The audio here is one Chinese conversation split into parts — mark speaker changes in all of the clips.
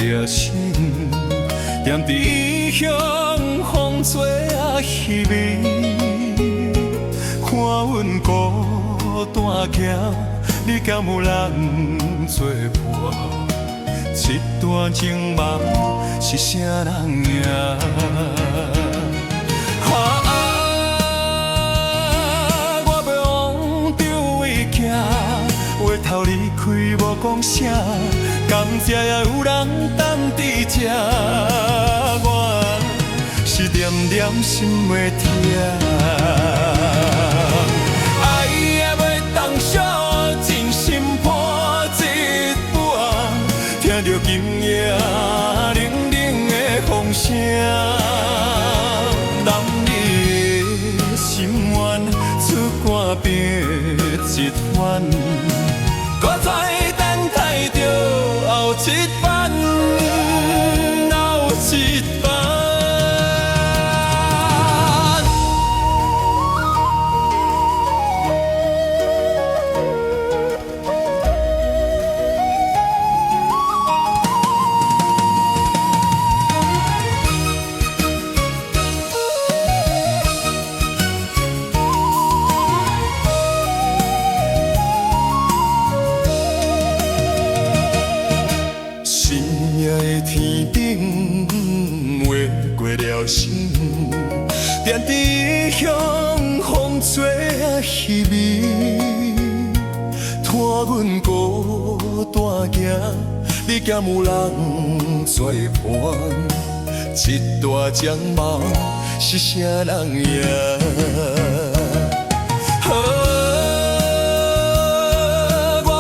Speaker 1: 着心，踮伫异乡风吹啊稀微，看阮孤单行，你敢有人作伴？这段情梦是啥人赢？我要往着位行，回头离开无讲啥，感谢也有人等伫这，我是念念心袂停。爱也要当作真心破一半，听着今夜冷冷的风声，男儿的心愿出汗变一番，搁再等待着后一番，后一番。天顶划过了心，踮伫异乡风吹啊稀微，拖阮孤单行，你敢有人作伴？这大江梦是啥人赢？我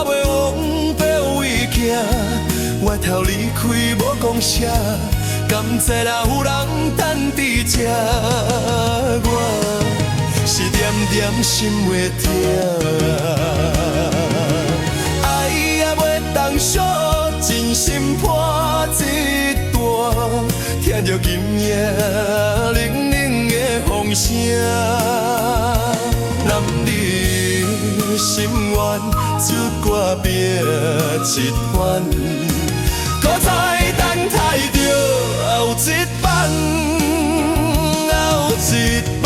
Speaker 1: 要往别位行，回头离开无讲啥，甘蔗也有人等伫这，我是念念心袂停。爱也要当作真心破一段，听着今夜冷冷的风声，男儿心愿出歌变一番。搁再等待着后一番，后一番。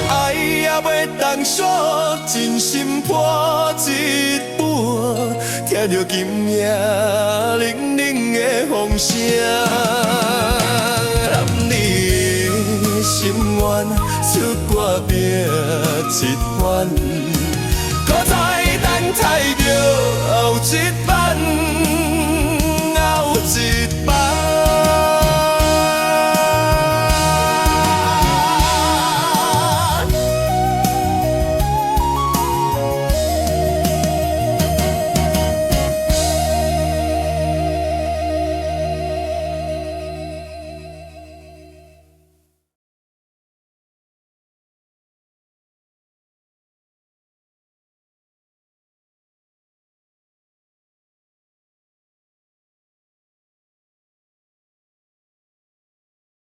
Speaker 1: 爱也要当作真心破一半，听着今夜冷冷的风声，男儿心愿出歌变一番。搁再等待着后一番。